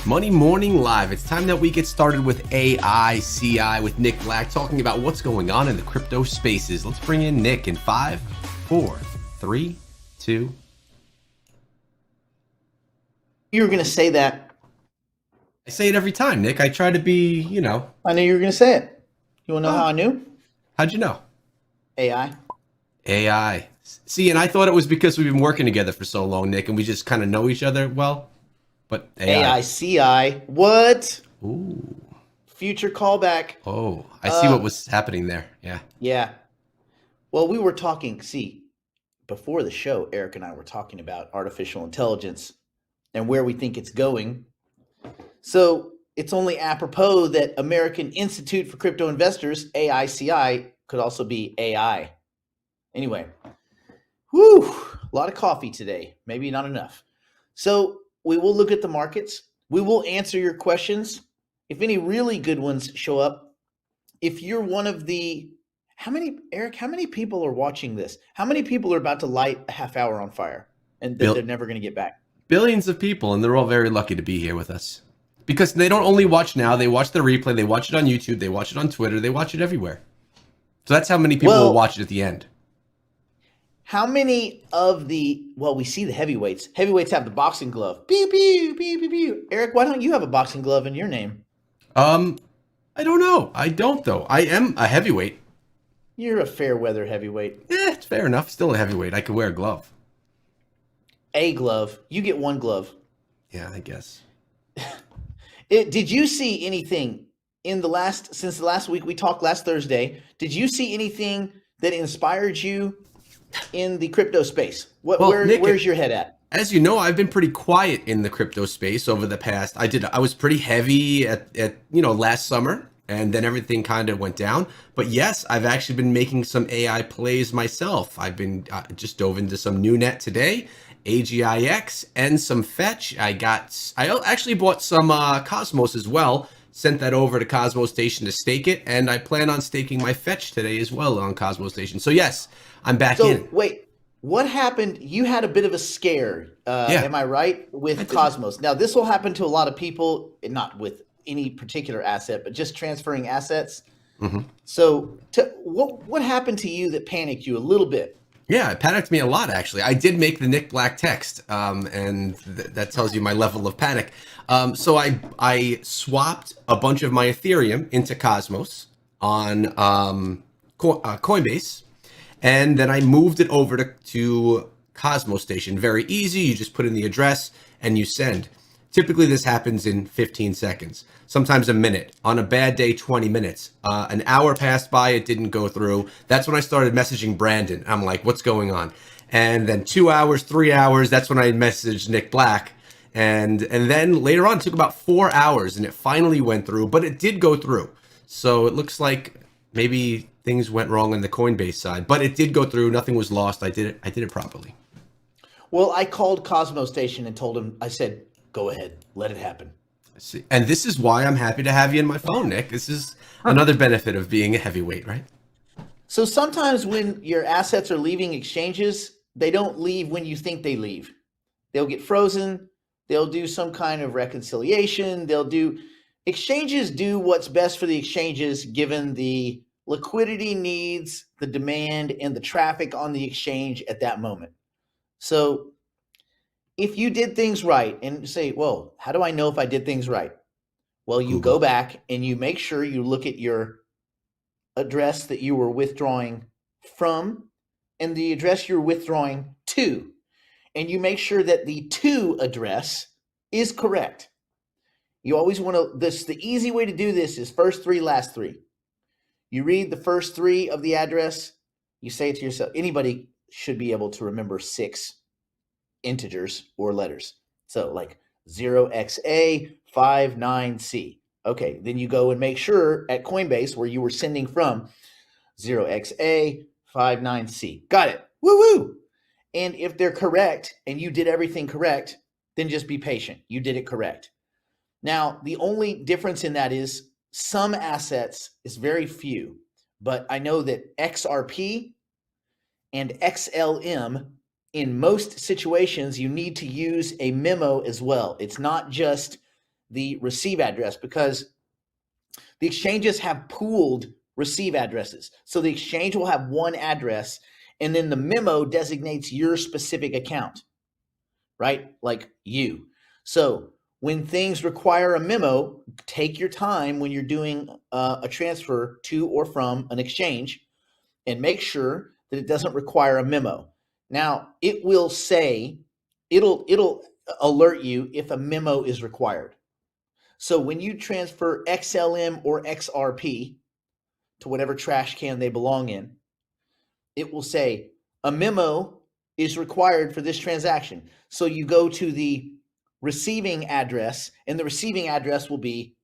Money Morning Live. It's time that we get started with AICI with Nick Black, talking about what's going on in the crypto spaces. Let's bring in Nick in 5, 4, 3, 2. You were going to say that. I say it every time, Nick. I try to be, I knew you were going to say it. You want to know how I knew? How'd you know? AI. AI. See, and I thought it was because we've been working together for so long, Nick, and we just kind of know each other well. But AI. AICI. What? Ooh. Future callback. Oh, I see what was happening there. Yeah. Yeah. Well, we were talking, before the show, Eric and I were talking about artificial intelligence and where we think it's going. So it's only apropos that American Institute for Crypto Investors, AICI, could also be AI. Anyway, a lot of coffee today. Maybe not enough. So we will look at the markets. We will answer your questions. If any really good ones show up, if you're one of the, how many people are watching this? How many people are about to light a half hour on fire and they're never going to get back? Billions of people, and they're all very lucky to be here with us. Because they don't only watch now, they watch the replay, they watch it on YouTube, they watch it on Twitter, they watch it everywhere. So that's how many people will watch it at the end. How many of we see the heavyweights. Heavyweights have the boxing glove. Pew, pew, pew, pew, pew. Eric, why don't you have a boxing glove in your name? I don't know. I don't, though. I am a heavyweight. You're a fair weather heavyweight. It's fair enough. Still a heavyweight. I could wear a glove. A glove. You get one glove. Yeah, I guess. Did you see anything since the last week we talked last Thursday? Did you see anything that inspired you in the crypto space? Nick, where's your head at? As you know, I've been pretty quiet in the crypto space over the past. I was pretty heavy at last summer, and then everything kind of went down. But yes, I've actually been making some AI plays myself. I've been just dove into some NewNet today, AGIX, and some Fetch. I actually bought some Cosmos as well. Sent that over to Cosmos Station to stake it, and I plan on staking my Fetch today as well on Cosmos Station. So yes, I'm back in. So wait, what happened? You had a bit of a scare, am I right, with Cosmos? Now this will happen to a lot of people, not with any particular asset, but just transferring assets. Mm-hmm. So what happened to you that panicked you a little bit? Yeah, it panicked me a lot, actually. I did make the Nick Black text, and that tells you my level of panic. So I swapped a bunch of my Ethereum into Cosmos on Coinbase, and then I moved it over to Cosmos Station. Very easy. You just put in the address and you send. Typically, this happens in 15 seconds, sometimes a minute. On a bad day, 20 minutes. An hour passed by, it didn't go through. That's when I started messaging Brandon. I'm like, what's going on? And then 2 hours, 3 hours, that's when I messaged Nick Black. And then later on, it took about 4 hours, and it finally went through, but it did go through. So it looks like maybe things went wrong on the Coinbase side, but it did go through. Nothing was lost. I did it properly. Well, I called Cosmos Station and told him, I said, go ahead, let it happen. See, and this is why I'm happy to have you in my phone, Nick. This is another benefit of being a heavyweight, right? So sometimes when your assets are leaving exchanges, they don't leave when you think they leave. They'll get frozen. They'll do some kind of reconciliation. Exchanges do what's best for the exchanges given the liquidity needs, the demand, and the traffic on the exchange at that moment. So if you did things right and say, well, how do I know if I did things right? Well, you go back and you make sure you look at your address that you were withdrawing from and the address you're withdrawing to. And you make sure that the to address is correct. You always want to, the easy way to do this is first three, last three. You read the first three of the address, you say it to yourself. Anybody should be able to remember 6 integers or letters. So like 0xa59c. Okay, then you go and make sure at Coinbase where you were sending from 0xa59c. Got it. Woo woo. And if they're correct and you did everything correct, then just be patient. You did it correct. Now, the only difference in that is some assets is very few, but I know that XRP and XLM, in most situations, you need to use a memo as well. It's not just the receive address, because the exchanges have pooled receive addresses. So the exchange will have one address, and then the memo designates your specific account, right? Like you. So when things require a memo, take your time when you're doing a transfer to or from an exchange, and make sure that it doesn't require a memo. Now, it will say, it'll alert you if a memo is required. So when you transfer XLM or XRP to whatever trash can they belong in, it will say a memo is required for this transaction. So you go to the receiving address, and the receiving address will be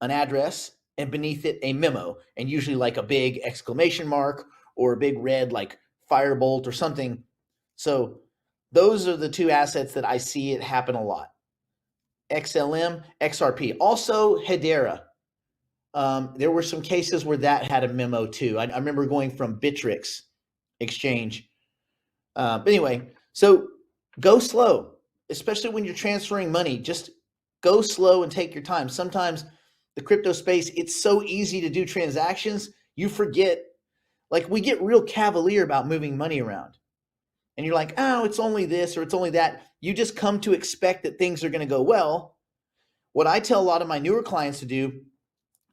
an address, and beneath it a memo, and usually like a big exclamation mark or a big red like firebolt or something. So those are the two assets that I see it happen a lot. XLM, XRP. Also Hedera. There were some cases where that had a memo too. I remember going from Bittrex exchange. But anyway, so go slow, especially when you're transferring money. Just go slow and take your time. Sometimes the crypto space, it's so easy to do transactions, you forget. Like, we get real cavalier about moving money around. And you're like, oh, it's only this or it's only that. You just come to expect that things are going to go well. What I tell a lot of my newer clients to do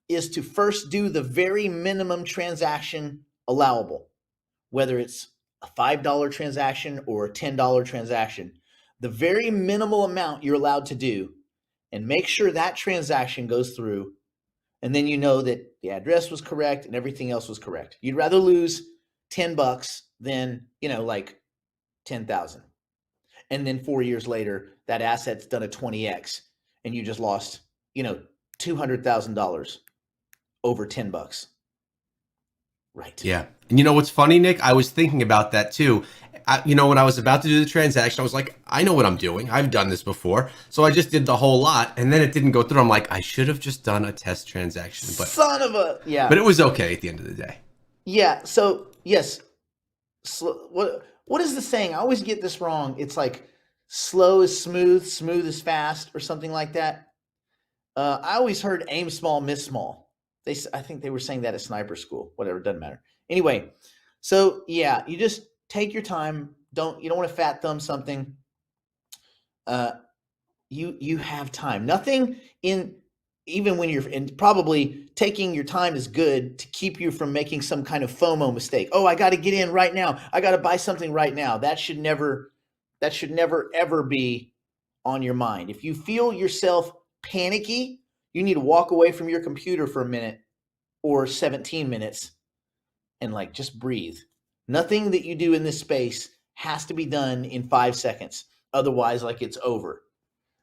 is to first do the very minimum transaction allowable, whether it's a $5 transaction or a $10 transaction, the very minimal amount you're allowed to do, and make sure that transaction goes through. And then you know that the address was correct and everything else was correct. You'd rather lose $10 than, like 10,000. And then 4 years later, that asset's done a 20x and you just lost, $200,000 over $10. Right. Yeah. And you know what's funny, Nick? I was thinking about that too. When I was about to do the transaction, I was like, I know what I'm doing. I've done this before. So I just did the whole lot, and then it didn't go through. I'm like, I should have just done a test transaction. But son of a, yeah. But it was okay at the end of the day. Yeah. So yes. What is the saying? I always get this wrong. It's like slow is smooth, smooth is fast, or something like that. I always heard aim small, miss small. I think they were saying that at sniper school. Whatever, it doesn't matter. Anyway, so yeah, you just take your time. You don't want to fat thumb something. You have time. Nothing even when you're in, probably taking your time is good to keep you from making some kind of FOMO mistake. Oh, I got to get in right now. I got to buy something right now. That should never ever be on your mind. If you feel yourself panicky, you need to walk away from your computer for a minute or 17 minutes and just breathe. Nothing that you do in this space has to be done in 5 seconds. Otherwise, it's over.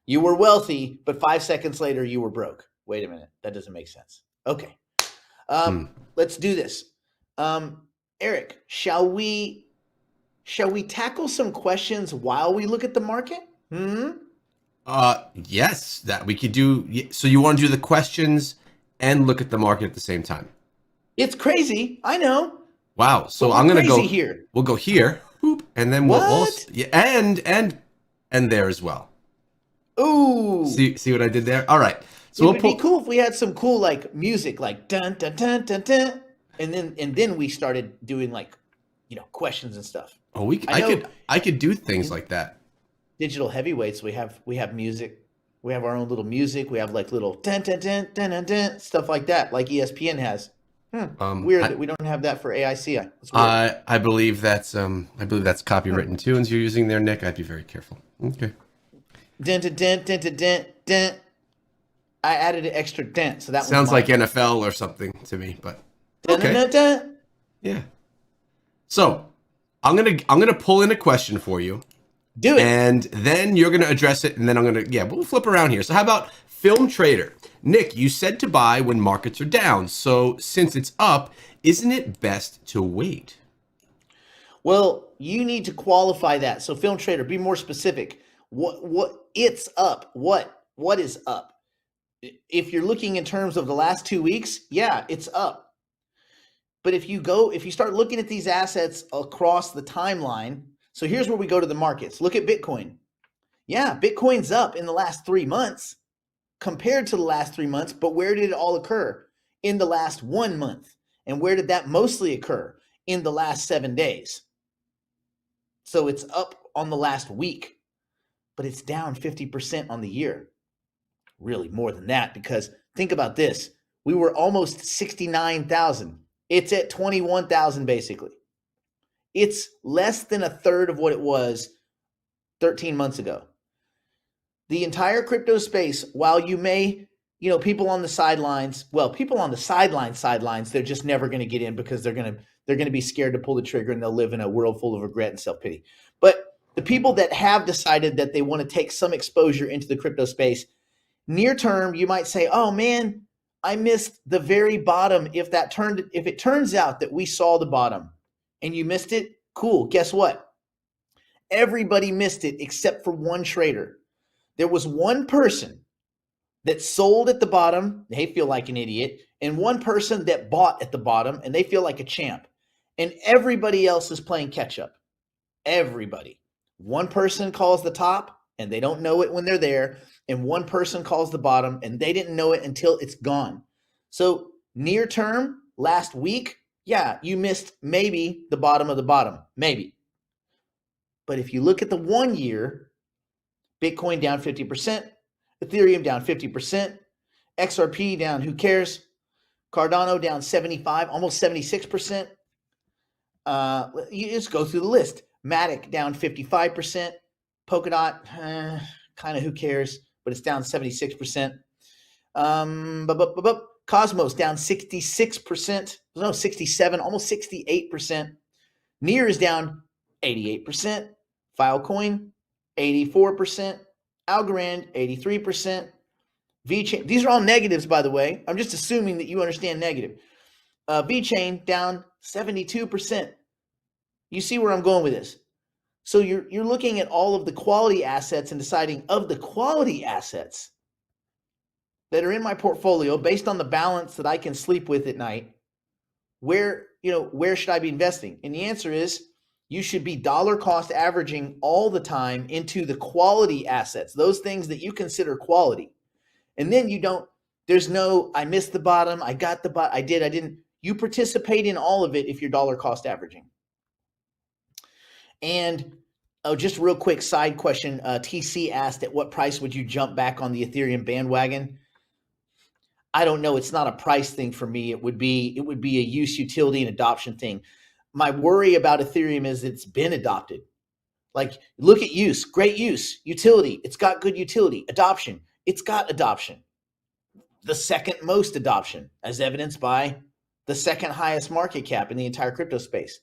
You were wealthy, but 5 seconds later you were broke. Wait a minute. That doesn't make sense. Okay. Let's do this. Eric, shall we tackle some questions while we look at the market? Yes, that we could do. So you want to do the questions and look at the market at the same time? It's crazy. I know. Wow. So I'm going to go here. We'll go here, boop, and then we'll also, and there as well. Ooh. See what I did there? All right. So it would be cool if we had some cool music, like dun dun dun dun dun, and then we started doing questions and stuff. Oh, I could do things like that. Digital heavyweights, we have music. We have our own little music. We have little dun dun dun dun dun dun stuff like that, like ESPN has. Weird that we don't have that for AICI. I believe that's copywritten tunes you're using there, Nick. I'd be very careful. Okay. Dun dun dun dun dun dun dun. I added an extra dent, so that sounds like NFL or something to me, but okay. Dun, dun, dun, dun. Yeah. So I'm gonna pull in a question for you. Do it. And then you're gonna address it, and then we'll flip around here. So how about Film Trader? Nick, you said to buy when markets are down. So since it's up, isn't it best to wait? Well, you need to qualify that. So Film Trader, be more specific. What it's up? What is up? If you're looking in terms of the last 2 weeks, yeah, it's up. But if you start looking at these assets across the timeline, so here's where we go to the markets. Look at Bitcoin. Yeah, Bitcoin's up in the last 3 months, compared to the last 3 months, but where did it all occur? In the last 1 month. And where did that mostly occur? In the last 7 days. So it's up on the last week, but it's down 50% on the year. Really more than that, because think about this. We were almost 69,000. It's at 21,000 basically. It's less than a third of what it was 13 months ago. The entire crypto space, while you may, people on the sidelines, they're just never going to get in because they're going to be scared to pull the trigger, and they'll live in a world full of regret and self-pity. But the people that have decided that they want to take some exposure into the crypto space, near term, you might say, oh man, I missed the very bottom. If it turns out that we saw the bottom and you missed it, cool. Guess what? Everybody missed it except for one trader. There was one person that sold at the bottom, they feel like an idiot, and one person that bought at the bottom, and they feel like a champ. And everybody else is playing catch up. Everybody. One person calls the top, and they don't know it when they're there, and one person calls the bottom, and they didn't know it until it's gone. So near term, last week, yeah, you missed maybe the bottom of the bottom, maybe. But if you look at the 1 year, Bitcoin down 50%, Ethereum down 50%, XRP down, who cares? Cardano down 75, almost 76%. You just go through the list. Matic down 55%. Polkadot, kind of who cares, but it's down 76%. Cosmos down 66%. No, 67, almost 68%. Near is down 88%. Filecoin, 84%. Algorand, 83%. VeChain, these are all negatives, by the way. I'm just assuming that you understand negative. VeChain down 72%. You see where I'm going with this. So you're looking at all of the quality assets and deciding, of the quality assets that are in my portfolio based on the balance that I can sleep with at night, where should I be investing? And the answer is, you should be dollar cost averaging all the time into the quality assets, those things that you consider quality. And then there's no, I missed the bottom, I got the bottom, I didn't. You participate in all of it if you're dollar cost averaging. And just a real quick side question. TC asked, at what price would you jump back on the Ethereum bandwagon? I don't know. It's not a price thing for me. It would be a use, utility, and adoption thing. My worry about Ethereum is it's been adopted. Like, look at use, great use, utility. It's got good utility. Adoption, it's got adoption. The second most adoption, as evidenced by the second highest market cap in the entire crypto space.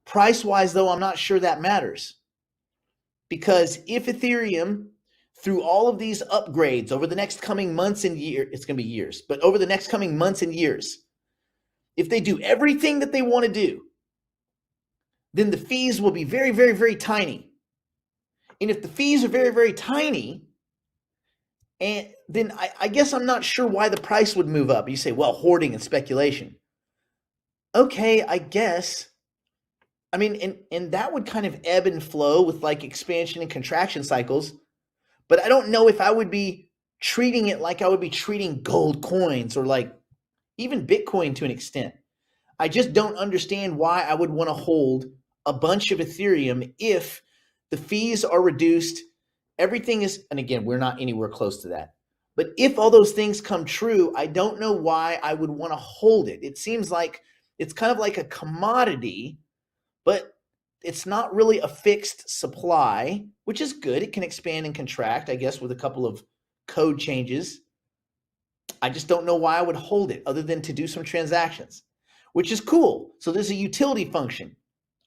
Price-wise, though, I'm not sure that matters. Because if Ethereum, through all of these upgrades over the next coming months and years, it's going to be years, but over the next coming months and years, if they do everything that they want to do, then the fees will be very, very, very tiny. And if the fees are very, very tiny, and then I guess I'm not sure why the price would move up. You say, well, hoarding and speculation. Okay, I guess. I mean, and that would kind of ebb and flow with like expansion and contraction cycles. But I don't know if I would be treating it like I would be treating gold coins or like even Bitcoin to an extent. I just don't understand why I would want to hold a bunch of Ethereum if the fees are reduced. Everything is, and again, we're not anywhere close to that. But if all those things come true, I don't know why I would want to hold it. It seems like it's kind of like a commodity, but it's not really a fixed supply, which is good. It can expand and contract, I guess, with a couple of code changes. I just don't know why I would hold it other than to do some transactions, which is cool. So there's a utility function.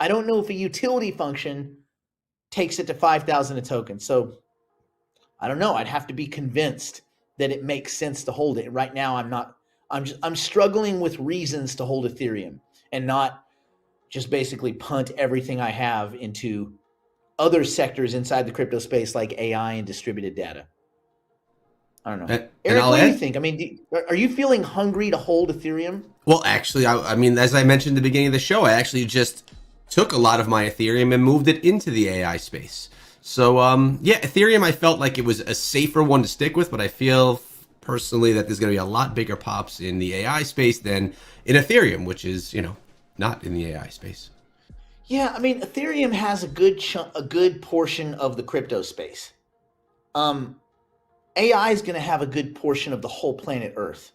I don't know if a utility function takes it to 5,000 a token. So I don't know. I'd have to be convinced that it makes sense to hold it. Right now, I'm struggling with reasons to hold Ethereum and not just basically punt everything I have into other sectors inside the crypto space like AI and distributed data. I don't know. Eric, what do you think? I mean, are you feeling hungry to hold Ethereum? Well, actually, I mean, as I mentioned at the beginning of the show, I actually just took a lot of my Ethereum and moved it into the AI space. So yeah, Ethereum, I felt like it was a safer one to stick with, but I feel personally that there's going to be a lot bigger pops in the AI space than in Ethereum, which is, not in the AI space. Yeah, I mean, Ethereum has a good portion of the crypto space. AI is going to have a good portion of the whole planet Earth.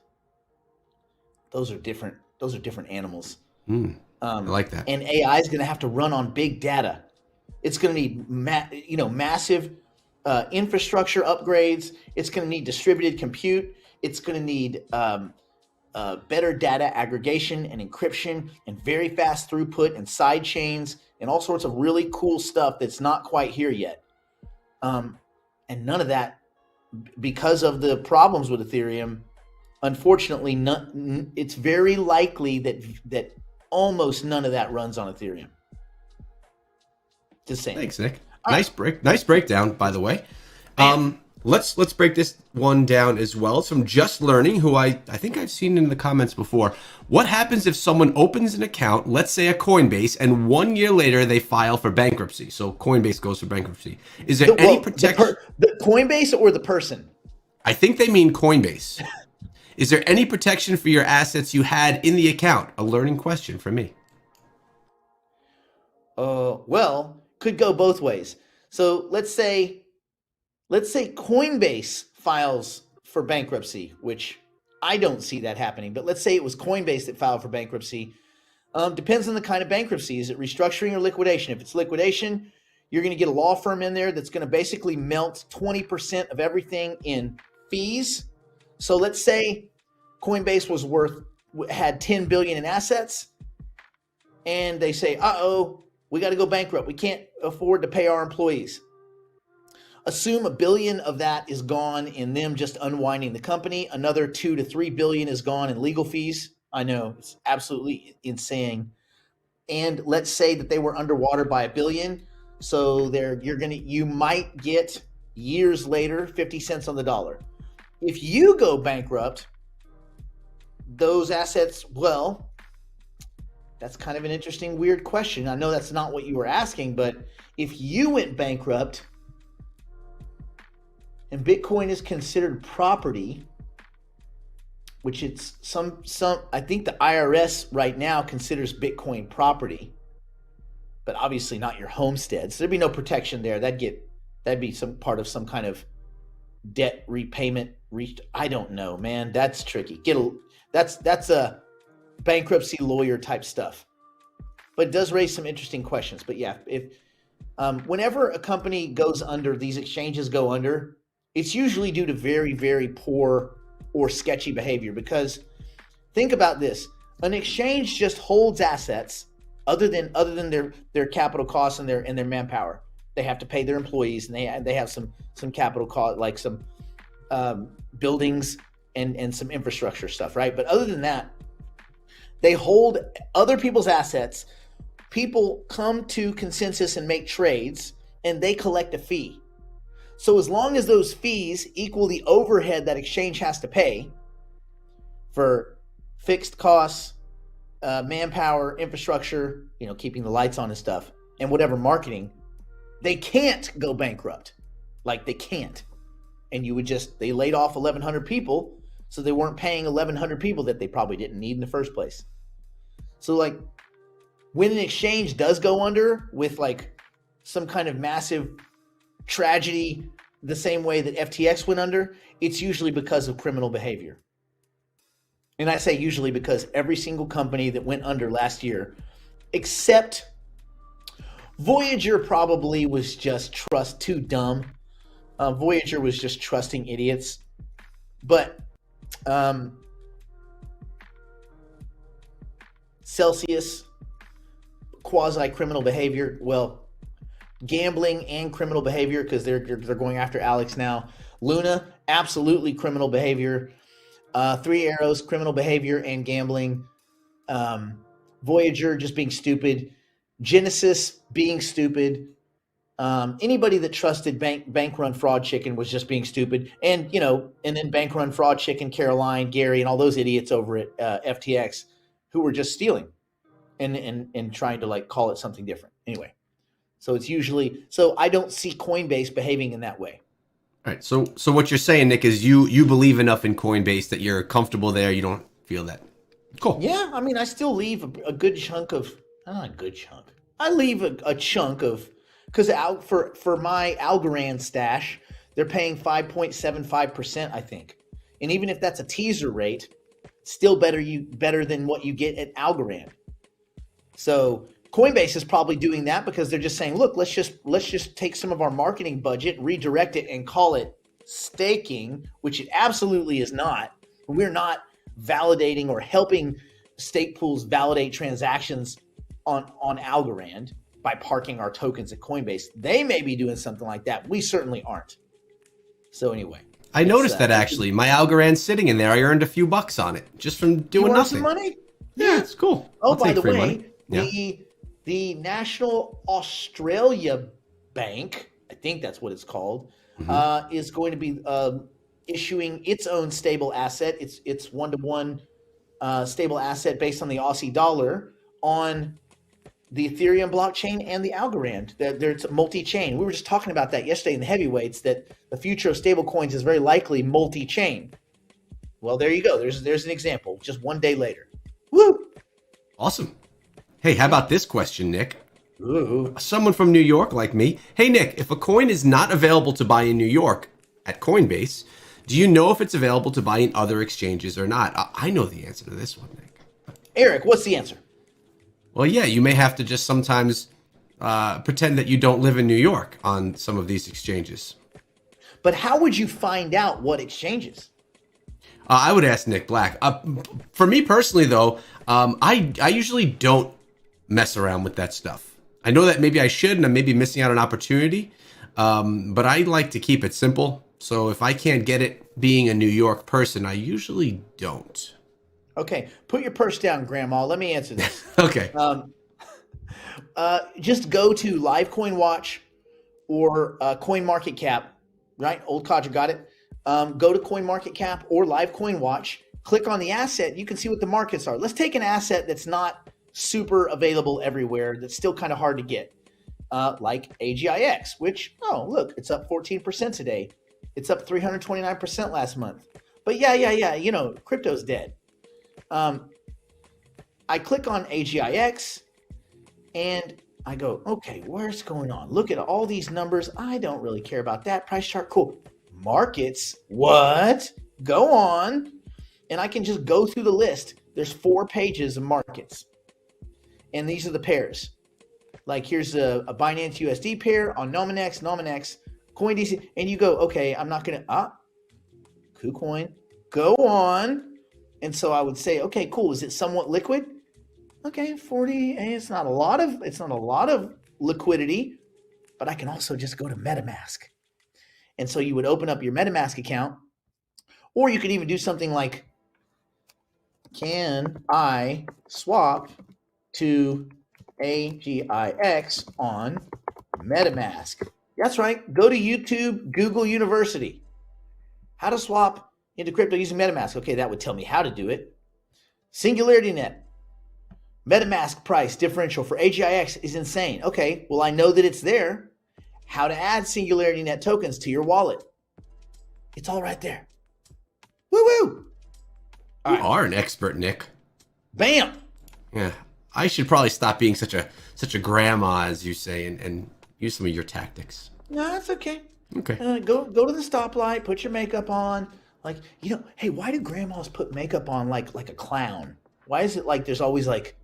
Those are different. Those are different animals. I like that. And AI is going to have to run on big data. It's going to need massive infrastructure upgrades. It's going to need distributed compute. It's going to need better data aggregation and encryption and very fast throughput and side chains and all sorts of really cool stuff that's not quite here yet. And none of that, because of the problems with Ethereum, unfortunately, it's very likely that almost none of that runs on Ethereum. Just saying. Thanks, Nick. Nice breakdown, by the way. Let's break this one down as well. It's from Just Learning, who I think I've seen in the comments before. What happens if someone opens an account, let's say a Coinbase, and 1 year later they file for bankruptcy? So Coinbase goes for bankruptcy. Is there any protection? The Coinbase or the person? I think they mean Coinbase. Is there any protection for your assets you had in the account? A learning question for me. Well, could go both ways. So let's say Coinbase files for bankruptcy, which I don't see that happening, but let's say it was Coinbase that filed for bankruptcy. Depends on the kind of bankruptcy. Is it restructuring or liquidation? If it's liquidation, you're going to get a law firm in there that's going to basically melt 20% of everything in fees. So let's say Coinbase had 10 billion in assets, and they say, we got to go bankrupt. We can't afford to pay our employees. Assume $1 billion of that is gone in them just unwinding the company. Another 2 to 3 billion is gone in legal fees. I know, it's absolutely insane. And let's say that they were underwater by $1 billion. So you might get years later 50 cents on the dollar. If you go bankrupt, those assets, well, that's kind of an interesting, weird question. I know that's not what you were asking, but if you went bankrupt and Bitcoin is considered property, which it's I think the IRS right now considers Bitcoin property, but obviously not your homestead. So there'd be no protection there. That'd be some part of some kind of debt repayment. I don't know, man. That's tricky. That's a bankruptcy lawyer type stuff, but it does raise some interesting questions. But yeah, if whenever a company goes under, these exchanges go under, it's usually due to very, very poor or sketchy behavior. Because think about this: an exchange just holds assets other than their capital costs and their manpower. They have to pay their employees, and they have some capital cost, like some buildings and some infrastructure stuff, right? But other than that, they hold other people's assets. People come to consensus and make trades, and they collect a fee. So as long as those fees equal the overhead that exchange has to pay for fixed costs, manpower, infrastructure, keeping the lights on and stuff, and whatever marketing, they can't go bankrupt. Like, they can't. And they laid off 1,100 people, so they weren't paying 1,100 people that they probably didn't need in the first place. So like, when an exchange does go under with like some kind of massive tragedy, the same way that FTX went under, it's usually because of criminal behavior. And I say usually because every single company that went under last year, except Voyager, probably was just too dumb. Voyager was just trusting idiots. But Celsius, quasi-criminal behavior. Well, gambling and criminal behavior, because they're going after Alex now. Luna, absolutely criminal behavior. Three Arrows, criminal behavior and gambling. Voyager, just being stupid. Genesis, being stupid. Anybody that trusted bank run fraud chicken was just being stupid. And then bank run fraud chicken, Caroline, Gary, and all those idiots over at FTX who were just stealing and trying to like call it something different. Anyway, So it's usually, so I don't see Coinbase behaving in that way. All right. So what you're saying, Nick, is you believe enough in Coinbase that you're comfortable there. You don't feel that. Cool. Yeah, I mean, I still leave a good chunk of, not a good chunk. I leave a chunk of, because out for my Algorand stash, they're paying 5.75%, I think. And even if that's a teaser rate, still better than what you get at Algorand. So Coinbase is probably doing that because they're just saying, look, let's just take some of our marketing budget, redirect it, and call it staking, which it absolutely is not. We're not validating or helping stake pools validate transactions on Algorand by parking our tokens at Coinbase. They may be doing something like that. We certainly aren't. So anyway, I noticed that actually. My Algorand's sitting in there. I earned a few bucks on it just from doing nothing. Some money? Yeah, it's cool. Oh, I'll by take the free way, money. Yeah. the National Australia Bank, I think that's what it's called, is going to be issuing its own stable asset. It's one-to-one stable asset based on the Aussie dollar on the Ethereum blockchain and the Algorand. There's multi-chain. We were just talking about that yesterday in the heavyweights, that the future of stable coins is very likely multi-chain. Well, there you go. There's an example. Just one day later. Woo! Awesome. Hey, how about this question, Nick? Ooh. Someone from New York like me. Hey, Nick, if a coin is not available to buy in New York at Coinbase, do you know if it's available to buy in other exchanges or not? I know the answer to this one, Nick. Eric, what's the answer? Well, yeah, you may have to just sometimes pretend that you don't live in New York on some of these exchanges. But how would you find out what exchanges? I would ask Nick Black. For me personally, though, I usually don't mess around with that stuff. I know that maybe I should, and I may be missing out on an opportunity, but I like to keep it simple. So if I can't get it being a New York person, I usually don't. Okay, put your purse down, Grandma. Let me answer this. Okay. Just go to Live Coin Watch or Coin Market Cap, right? Old Codger got it. Go to Coin Market Cap or Live Coin Watch. Click on the asset. You can see what the markets are. Let's take an asset that's not super available everywhere, that's still kind of hard to get, like AGIX, which, oh, look, it's up 14% today. It's up 329% last month. But yeah, crypto's dead. I click on AGIX and I go, okay, where's going on? Look at all these numbers. I don't really care about that. Price chart, cool. Markets, what? Go on. And I can just go through the list. There's 4 pages of markets. And these are the pairs. Like here's a Binance USD pair on Nominex, CoinDC. And you go, okay, I'm not going to, KuCoin, go on. And so I would say, okay, cool. Is it somewhat liquid? Okay, 40. It's not a lot of liquidity, but I can also just go to MetaMask. And so you would open up your MetaMask account, or you could even do something like, can I swap to AGIX on MetaMask? That's right. Go to YouTube, Google University. How to swap into crypto using MetaMask. Okay, that would tell me how to do it. SingularityNet. MetaMask price differential for AGIX is insane. Okay, well, I know that it's there. How to add SingularityNet tokens to your wallet. It's all right there. Woo-woo! You are an expert, Nick. Bam! Yeah, I should probably stop being such a grandma, as you say, and use some of your tactics. No, that's okay. Okay. Go to the stoplight, put your makeup on. Like, hey, why do grandmas put makeup on like a clown? Why is it like there's always like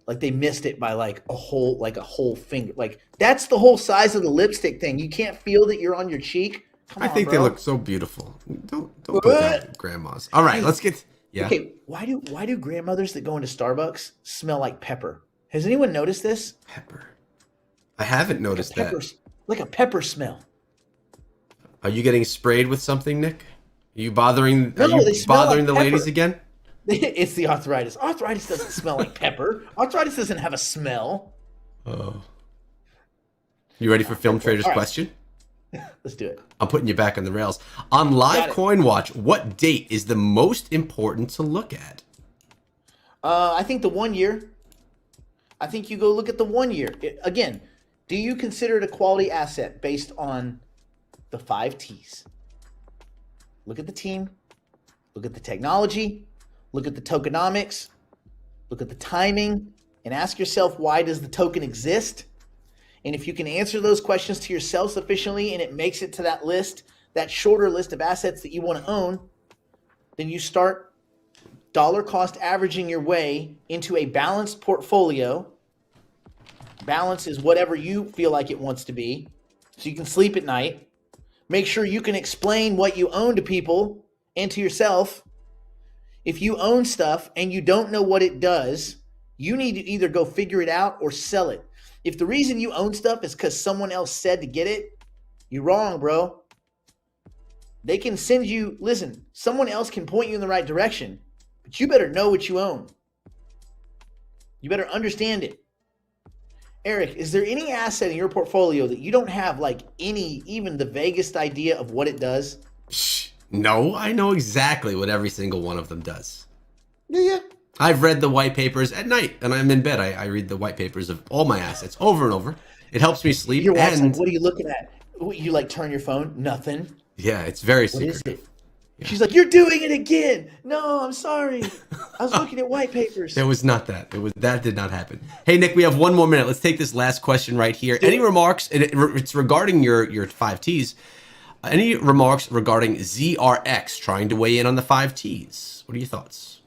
they missed it by like a whole finger? Like that's the whole size of the lipstick thing. You can't feel that you're on your cheek. I think they look so beautiful. Don't put down grandmas. All right, let's get. Yeah. Okay, why do grandmothers that go into Starbucks smell like pepper? Has anyone noticed this? Pepper. I haven't noticed that. Like a pepper smell. Are you getting sprayed with something, Nick? Are you bothering? No, are you bothering like the ladies again? It's the arthritis. Arthritis doesn't smell like pepper. Arthritis doesn't have a smell. Oh. You ready for Film Trader's question? Let's do it. I'm putting you back on the rails. On Live Coin Watch, what date is the most important to look at? I think the 1 year. I think you go look at the 1 year. Again, Do you consider it a quality asset based on the 5 T's? Look at the team, look at the technology, look at the tokenomics, look at the timing, and ask yourself, why does the token exist? And if you can answer those questions to yourself sufficiently and it makes it to that list, that shorter list of assets that you want to own, then you start dollar cost averaging your way into a balanced portfolio. Balance is whatever you feel like it wants to be, so you can sleep at night. Make sure you can explain what you own to people and to yourself. If you own stuff and you don't know what it does, you need to either go figure it out or sell it. If the reason you own stuff is because someone else said to get it, you're wrong, bro. They can send you, listen, someone else can point you in the right direction, but you better know what you own. You better understand it. Eric, is there any asset in your portfolio that you don't have even the vaguest idea of what it does? No, I know exactly what every single one of them does. Yeah. I've read the white papers at night, and I'm in bed. I read the white papers of all my assets over and over. It helps me sleep. Your wife's like, what are you looking at? You turn your phone? Nothing. Yeah, it's very secretive. What is it? Yeah. She's like, you're doing it again. No, I'm sorry. I was looking at white papers. There was not that. That did not happen. Hey, Nick, we have one more minute. Let's take this last question right here. Any remarks? It's regarding your 5 T's. Any remarks regarding ZRX trying to weigh in on the 5 T's? What are your thoughts?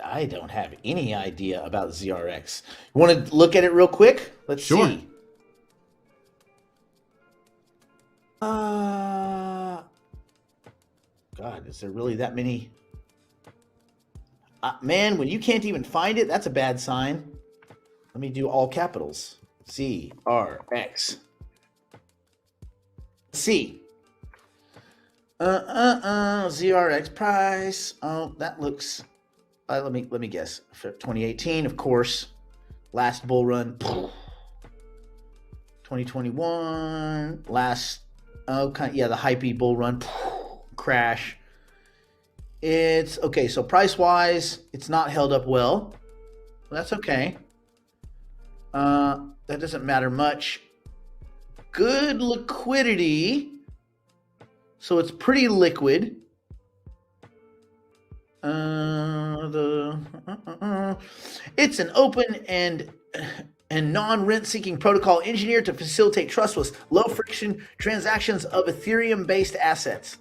I don't have any idea about ZRX. You want to look at it real quick? Let's see. God, is there really that many? Man, when you can't even find it, that's a bad sign. Let me do all capitals. ZRX. C. ZRX price. Oh, that looks. Let me guess. For 2018, of course. Last bull run. 2021. Last. The hypey bull run. Crash. It's okay. So price wise, it's not held up well. That's okay. That doesn't matter much. Good liquidity. So it's pretty liquid. It's an open and non-rent seeking protocol engineered to facilitate trustless, low friction transactions of Ethereum-based assets.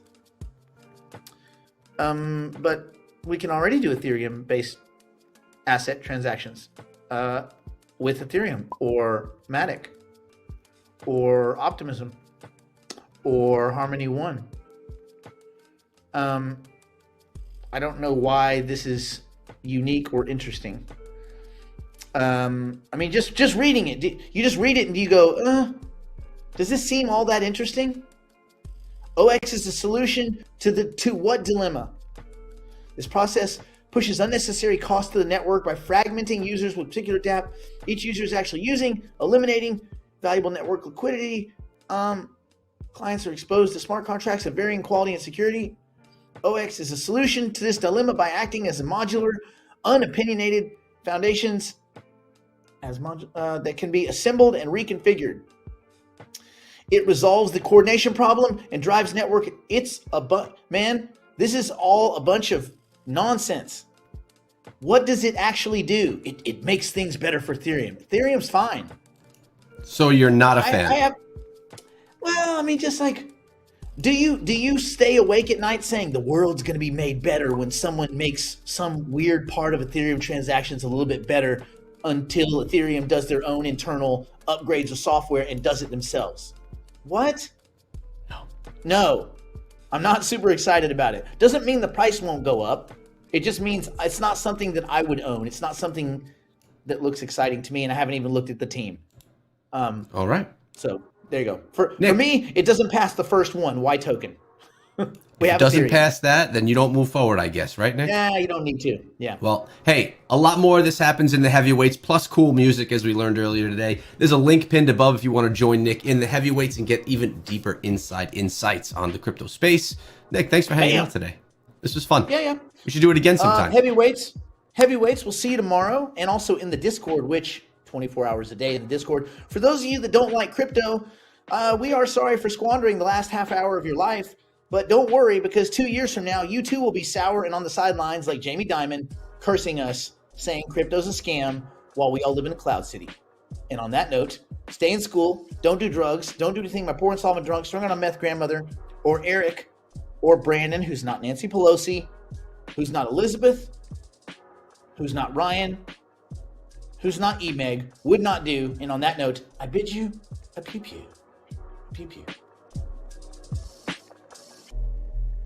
But we can already do Ethereum-based asset transactions with Ethereum or Matic or Optimism or Harmony One. I don't know why this is unique or interesting. Just reading it, you just read it and you go, does this seem all that interesting? OX is the solution to what dilemma? This process pushes unnecessary cost to the network by fragmenting users with particular dApp each user is actually using, eliminating valuable network liquidity. Clients are exposed to smart contracts of varying quality and security. OX is a solution to this dilemma by acting as a modular, unopinionated foundations that can be assembled and reconfigured. It resolves the coordination problem and drives network. It's this is all a bunch of nonsense. What does it actually do? It makes things better for Ethereum. Ethereum's fine. So you're not a fan? Do you stay awake at night saying the world's going to be made better when someone makes some weird part of Ethereum transactions a little bit better until Ethereum does their own internal upgrades of software and does it themselves? What? No. I'm not super excited about it. Doesn't mean the price won't go up. It just means it's not something that I would own. It's not something that looks exciting to me, and I haven't even looked at the team. All right. So there you go. For me, it doesn't pass the first one. Why token? If it doesn't pass that, then you don't move forward, I guess, right, Nick? Yeah, you don't need to. Yeah. Well, hey, a lot more of this happens in the heavyweights, plus cool music, as we learned earlier today. There's a link pinned above if you want to join Nick in the heavyweights and get even deeper insights on the crypto space. Nick, thanks for hanging out today. This was fun. Yeah. We should do it again sometime. Heavyweights, we'll see you tomorrow, and also in the Discord, which 24 hours a day in the Discord. For those of you that don't like crypto, we are sorry for squandering the last half hour of your life, but don't worry, because 2 years from now, you too will be sour and on the sidelines like Jamie Dimon, cursing us, saying crypto's a scam while we all live in a cloud city. And on that note, stay in school, don't do drugs, don't do anything my poor insolvent drunk, strung on a meth grandmother, or Eric, or Brandon, who's not Nancy Pelosi, who's not Elizabeth, who's not Ryan, who's not E-Meg, would not do. And on that note, I bid you a pew pew. Pew pew.